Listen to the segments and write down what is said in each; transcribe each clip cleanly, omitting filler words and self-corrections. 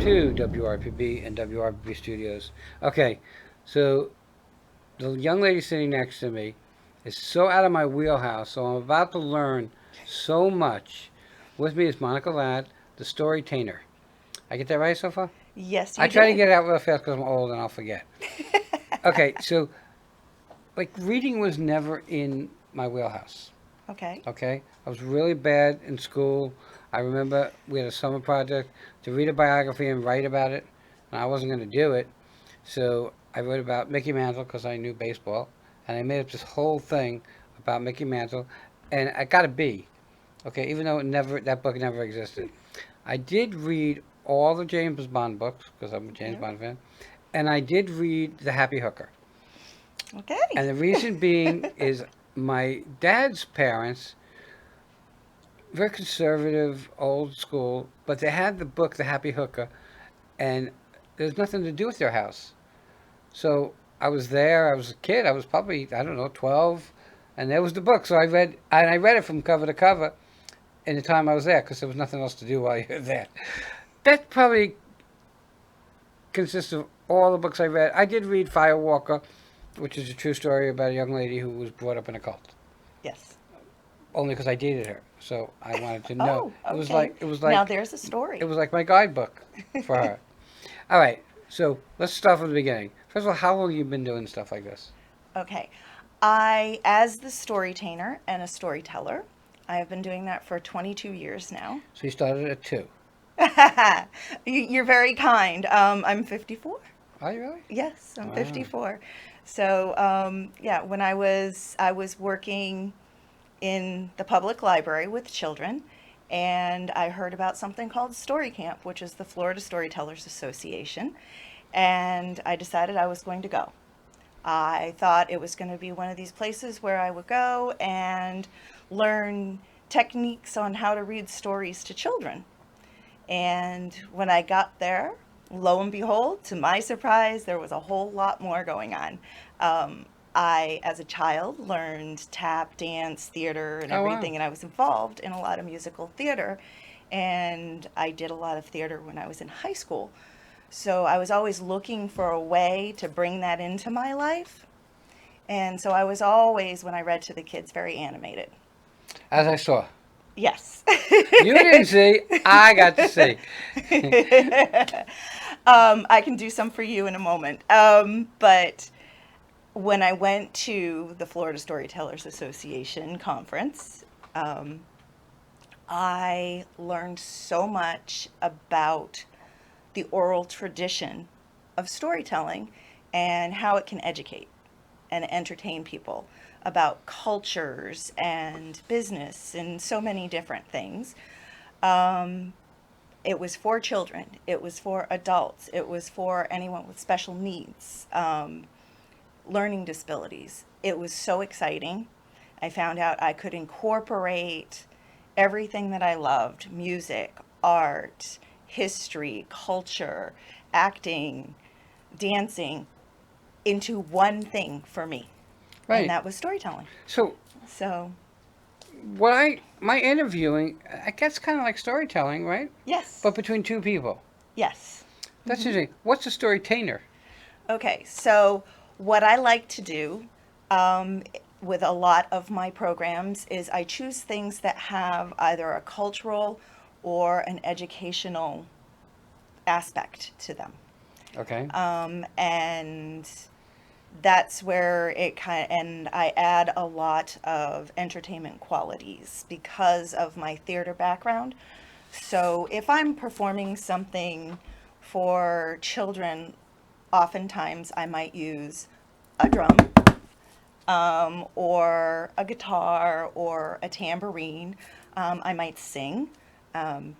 to WRPB and WRPB Studios. Okay, so the young lady sitting next to me is so out of my wheelhouse, so I'm about to learn so much. With me is Monica Ladd, the Storytainer. I get that right so far? Yes, I you try to did. get it out real fast because I'm old and I'll forget. Okay, so like reading was never in my wheelhouse. Okay. Okay, I was really bad in school. I remember we had a summer project to read a biography and write about it, and I wasn't going to do it. So I wrote about Mickey Mantle because I knew baseball, and I made up this whole thing about Mickey Mantle, and I got a B. Okay, even though that book never existed. I did read all the James Bond books because I'm a James Oh, Bond fan, and I did read The Happy Hooker. okay. And the reason being is my dad's parents, very conservative, old school, but they had the book The Happy Hooker, and there's nothing to do with their house. So I was there. I was a kid. I was probably, I don't know, 12, and there was the book. So I read it from cover to cover in the time I was there because there was nothing else to do while you're there. That probably consists of all the books I read. I did read Firewalker, which is a true story about a young lady who was brought up in a cult. Yes. Only because I dated her, so I wanted to know. Oh, It was okay. like it was Now like there's a it story. was like my guidebook for her. All right, so let's start from the beginning. First of all, how long have you been doing stuff like this? Okay. As the storytainer and a storyteller, I have been doing that for 22 years now. So you started at 2. You're very kind. I'm 54. Are you really? Yes, I'm Wow. 54. So, yeah, when I was working in the public library with children, and I heard about something called StoryCamp, which is the Florida Storytellers Association, and I decided I was going to go. I thought it was going to be one of these places where I would go and learn techniques on how to read stories to children. And when I got there, lo and behold, to my surprise, there was a whole lot more going on. As a child, learned tap, dance, theater, and Oh wow. everything, and I was involved in a lot of musical theater. And I did a lot of theater when I was in high school. So I was always looking for a way to bring that into my life. And so I was always, when I read to the kids, very animated. As I saw. Yes. You didn't see. I got to see. I can do some for you in a moment. But when I went to the Florida Storytellers Association conference, um, I learned so much about the oral tradition of storytelling and how it can educate and entertain people about cultures and business and so many different things. Um, it was for children, it was for adults, it was for anyone with special needs, learning disabilities. It was so exciting. I found out I could incorporate everything that I loved: music, art, history, culture, acting, dancing into one thing for me, and Right. that was storytelling. So So, what I my interviewing, I guess, kind of like storytelling, right? yes, But between two people. yes. That's Hmm. interesting. What's a storytainer? Okay, so what I like to do um, with a lot of my programs is I choose things that have either a cultural or an educational aspect to them. Okay. And that's where it kind of, and I add a lot of entertainment qualities because of my theater background. So if I'm performing something for children, oftentimes I might use a drum, or a guitar or a tambourine. I might sing, um,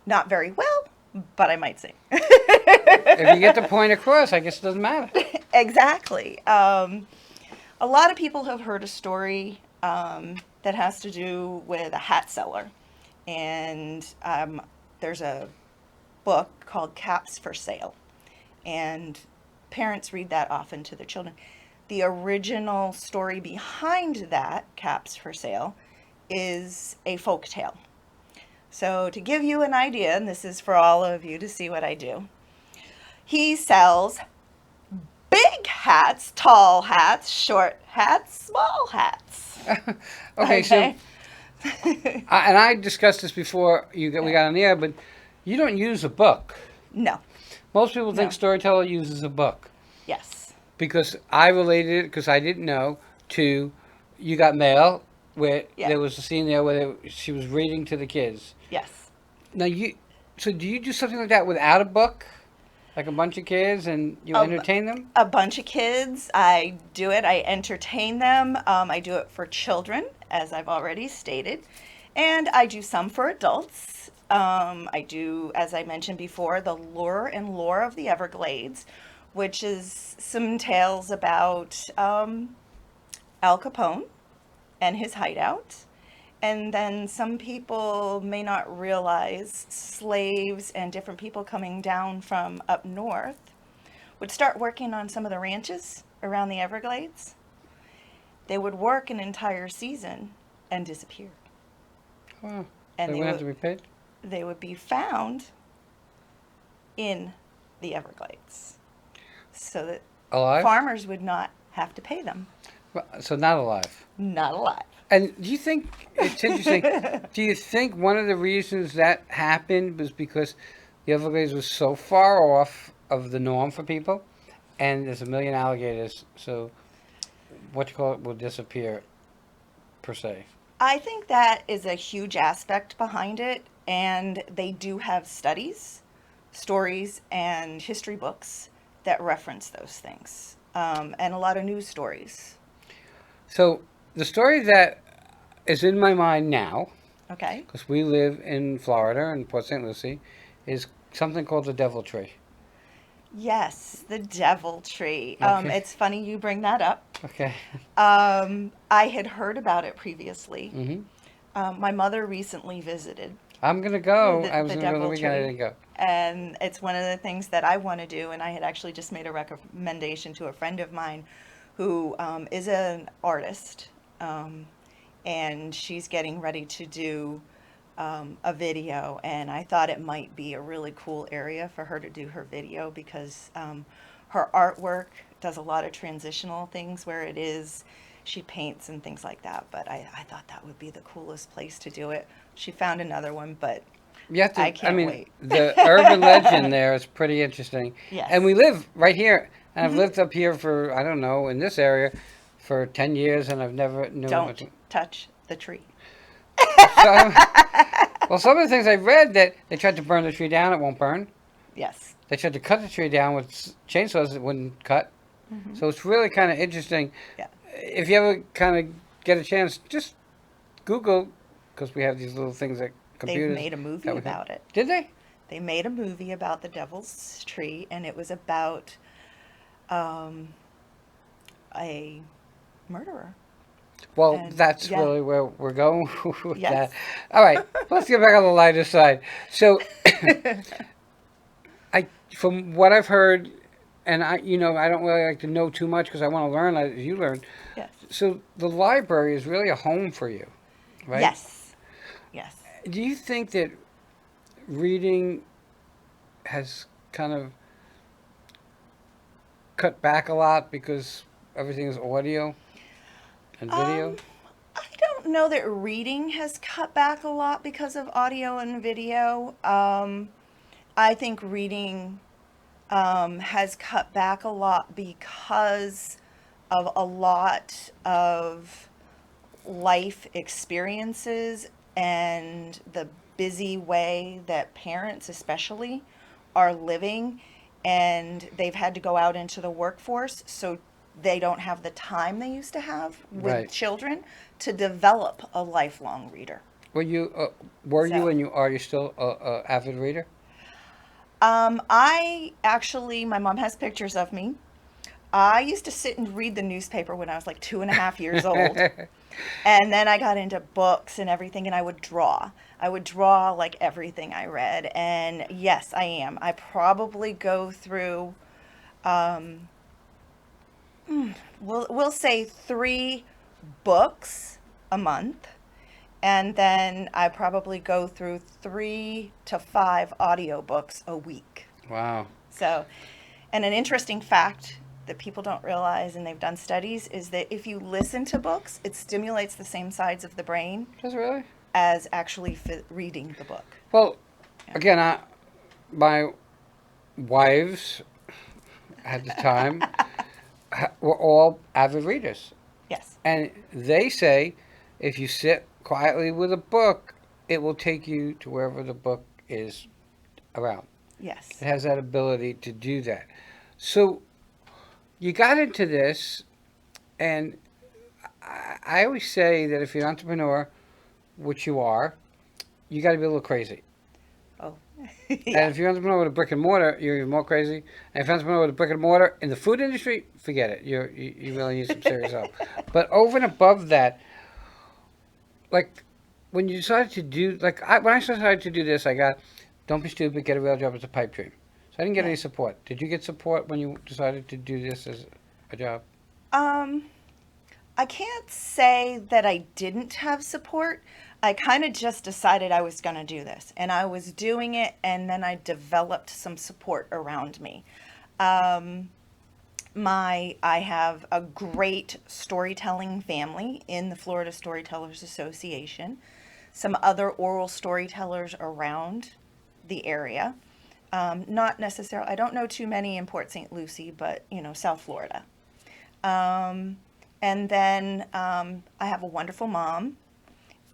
not very well, but I might sing. If you get the point across, I guess it doesn't matter. Exactly. A lot of people have heard a story that has to do with a hat seller. And there's a book called Caps for Sale. And parents read that often to their children. The original story behind that, Caps for Sale, is a folk tale. So to give you an idea, and this is for all of you to see what I do, he sells big hats, tall hats, short hats, small hats. Okay, so Okay. and I discussed this before we got on the air, but you don't use a book. No, Most people think no. storyteller uses a book Yes. because I related it because I didn't know to you got mail where Yeah. there was a scene there where she was reading to the kids. Yes. Now so do you do something like that without a book, like a bunch of kids, and you A, entertain them? a bunch of kids. I do it. I entertain them. I do it for children, as I've already stated, and I do some for adults. I do, as I mentioned before, the lure and lore of the Everglades, which is some tales about Al Capone and his hideout. And then some people may not realize slaves and different people coming down from up north would start working on some of the ranches around the Everglades. They would work an entire season and disappear. Oh, so And they they wouldn't have to would be paid? they would be found in the Everglades, so that Alive? farmers would not have to pay them. Well, so not alive. Not alive. And do you think it's interesting? Do you think one of the reasons that happened was because the Everglades was so far off of the norm for people, and there's a million alligators, so what you call it will disappear, per se. I think that is a huge aspect behind it, and they do have studies, stories, and history books that reference those things, and a lot of news stories. So the story that is in my mind now, Okay? because we live in Florida in Port St. Lucie, is something called the Devil Tree. Yes, the devil tree. Okay. It's funny you bring that up. Okay. I had heard about it previously. Hmm. My mother recently visited I'm gonna go. I was the gonna go the devil weekend. I tree. didn't go. And it's one of the things that I want to do. And I had actually just made a recommendation to a friend of mine who is an artist. And she's getting ready to do a video. And I thought it might be a really cool area for her to do her video because her artwork does a lot of transitional things where it is. She paints and things like that. But I thought that would be the coolest place to do it. She found another one, but You have to. I can't mean, wait. the urban legend there is pretty interesting. Yes. And we live right here, and I've Mhm. lived up here for I don't know in this area for 10 years, and I've never knew. Don't touch the tree. So, well, some of the things I've read that they tried to burn the tree down, it won't burn. Yes. They tried to cut the tree down with chainsaws, it wouldn't cut. Mhm. So it's really kind of interesting. Yeah. If you ever kind of get a chance, just Google, because we have these little things that They've computers. made a movie that we have. about it. Did they? They made a movie about the Devil's Tree, and it was about um, a murderer. Well, And, that's yeah. really where we're going with Yes. that. All right, let's get back on the lighter side. So, from what I've heard, and I don't really like to know too much because I want to learn as you learn. Yes. So the library is really a home for you, right? Yes. Yes. Do you think that reading has kind of cut back a lot because everything is audio and video? I don't know that reading has cut back a lot because of audio and video. I think reading has cut back a lot because of a lot of life experiences and the busy way that parents, especially, are living, and they've had to go out into the workforce, so they don't have the time they used to have with Right. children to develop a lifelong reader. Were you So- and are you still a avid reader? I actually, my mom has pictures of me. I used to sit and read the newspaper when I was like 2.5 years old. And then I got into books and everything, and I would draw. I would draw like everything I read. And yes, I am. I probably go through, we'll say 3 books a month. And then I probably go through 3 to 5 audiobooks a week. Wow. So, and an interesting fact that people don't realize, and they've done studies, is that if you listen to books, it stimulates the same sides of the brain Does it really? as actually reading the book. Well, Yeah. again, my wives at the time were all avid readers. Yes. And they say if you sit quietly with a book, it will take you to wherever the book is around. Yes. It has that ability to do that. So you got into this, and I always say that if you're an entrepreneur, which you are, you got to be a little crazy. Oh, And yeah. if you're an entrepreneur with a brick and mortar, you're even more crazy. And if you're an entrepreneur with a brick and mortar in the food industry, forget it. You really need some serious help. But over and above that, like when you decided to do, when I decided to do this, I got, don't be stupid, get a real job as a pipe dream. So I didn't get Yeah. any support. Did you get support when you decided to do this as a job? Um, I can't say that I didn't have support. I kind of just decided I was going to do this, and I was doing it, and then I developed some support around me. Um, I have a great storytelling family in the Florida Storytellers Association, some other oral storytellers around the area. Not necessarily, I don't know too many in Port St. Lucie, but South Florida. Um, and then I have a wonderful mom,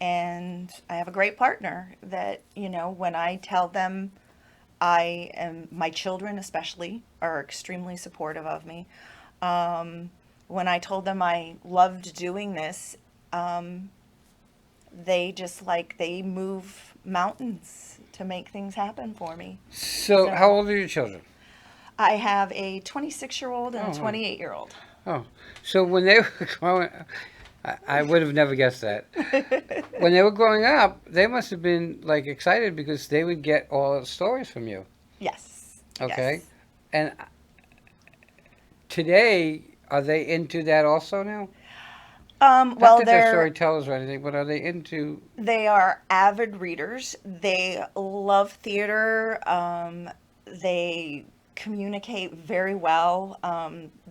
and I have a great partner that, when I tell them my children especially are extremely supportive of me. Um, when I told them I loved doing this, um, they move mountains to make things happen for me. So how So old are your children? I have a 26-year-old and a Oh, wow. 28-year-old. Oh, so when they were growing, I would have never guessed that. When they were growing up, they must have been like excited because they would get all the stories from you. Yes, Okay, yes. and today are they into that also now? Not Well, that they're storytellers or anything, but are they into? they are avid readers. They love theater. They communicate very well.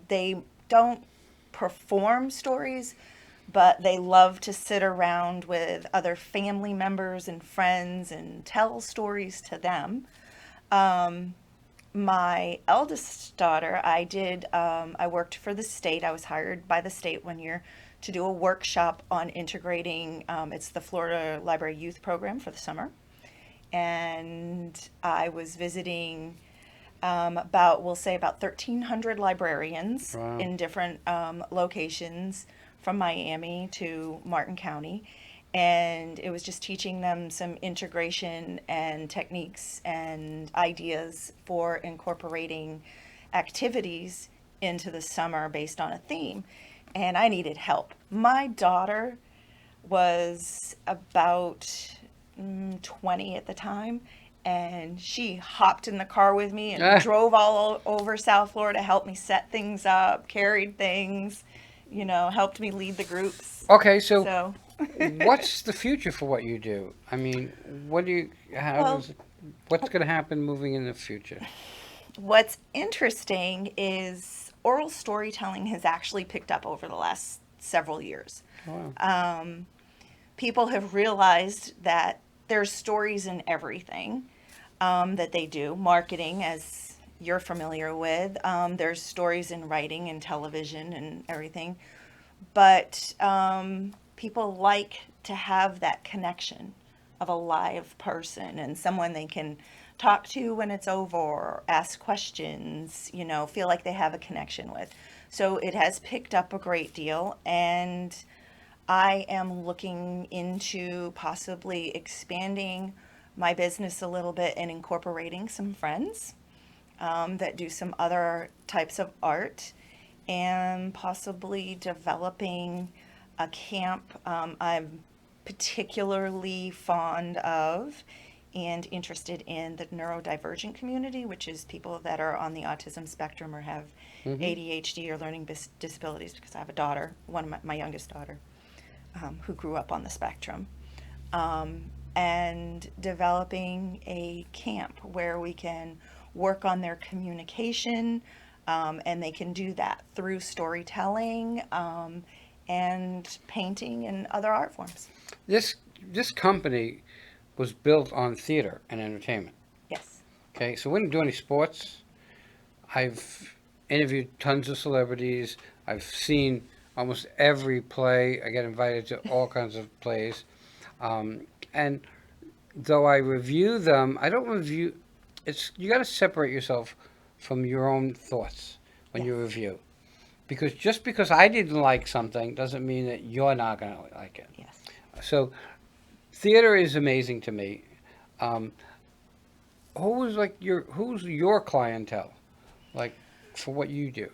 They don't perform stories, but they love to sit around with other family members and friends and tell stories to them. Um, my eldest daughter, I worked for the state. I was hired by the state one year to do a workshop on integrating, it's the Florida Library Youth Program for the summer. And I was visiting we'll say about 1,300 librarians Wow. in different locations from Miami to Martin County. And it was just teaching them some integration and techniques and ideas for incorporating activities into the summer based on a theme. And I needed help. My daughter was about 20 at the time, and she hopped in the car with me and Ah, drove all over South Florida, helped me set things up, carried things, helped me lead the groups. okay, so So, what's the future for what you do? I mean, what do you? How well, is? What's going to happen moving in the future? what's interesting is oral storytelling has actually picked up over the last several years. Wow. Um, People have realized that there's stories in everything that they do. Marketing, as you're familiar with, there's stories in writing and television and everything. But people like to have that connection of a live person and someone they can talk to when it's over or ask questions, feel like they have a connection with. So it has picked up a great deal, and I am looking into possibly expanding my business a little bit and incorporating some friends that do some other types of art, and possibly developing a camp I'm particularly fond of and interested in the neurodivergent community, which is people that are on the autism spectrum or have Mm-hmm. ADHD or learning disabilities, because I have a daughter, one of my youngest daughter, who grew up on the spectrum. and developing a camp where we can work on their communication, and they can do that through storytelling, and painting and other art forms. This this company was built on theater and entertainment. Yes. Okay, so we didn't do any sports. I've interviewed tons of celebrities. I've seen almost every play. I get invited to all kinds of plays. And though I review them, I don't review. It's you got to separate yourself from your own thoughts when you Yes. review, because just because I didn't like something doesn't mean that you're not going to like it. Yes. So theater is amazing to me. Um, who's your clientele, like for what you do?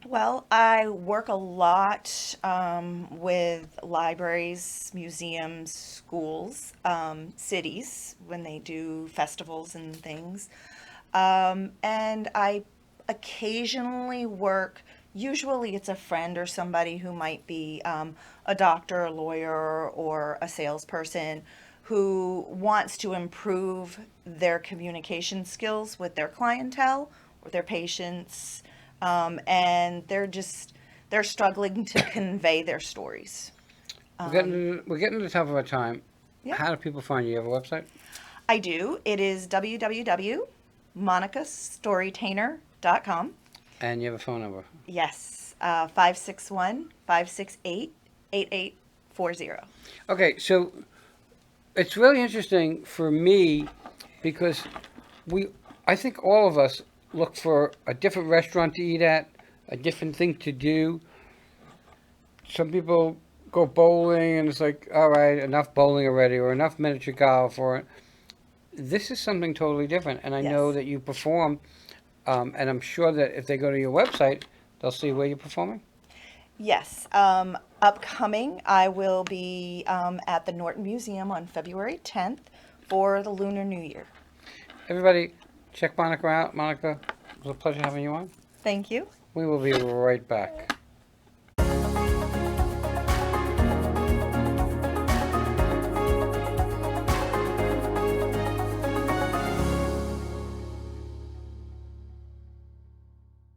Well, I work a lot with libraries, museums, schools, cities when they do festivals and things. And I occasionally work, usually it's a friend or somebody who might be a doctor, a lawyer, or a salesperson who wants to improve their communication skills with their clientele or their patients, and they're struggling to convey their stories. We're getting to the top of our time. Yeah, How do people find you? You have a website? I do. It is www.monicastorytainer.com. And you have a phone number. Yes, 561 8840. Okay, so it's really interesting for me because we, I think all of us look for a different restaurant to eat at, a different thing to do. Some people go bowling and it's like, all right, enough bowling already, or enough miniature golf, or this is something totally different. And I know Yes. that you perform, and I'm sure that if they go to your website, they'll see where you're performing. Yes. Upcoming, I will be at the Norton Museum on February 10th for the Lunar New Year. Everybody, check Monica out. Monica, it was a pleasure having you on. Thank you. We will be right back.